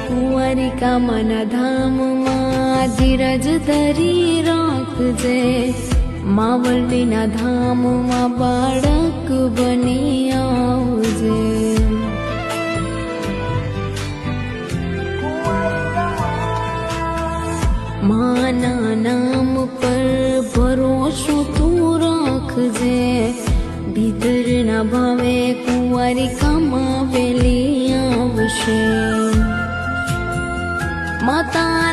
કુંવારિકામાના ધામમાં ધીરજ ધરી રાખજે, માવલડીના ધામમાં બાળક બની આવજે। માના નામ પર ભરોસો તું રાખજે, ભીતરના ભાવે કુંવારિકામાં વેલી આવશે। માતા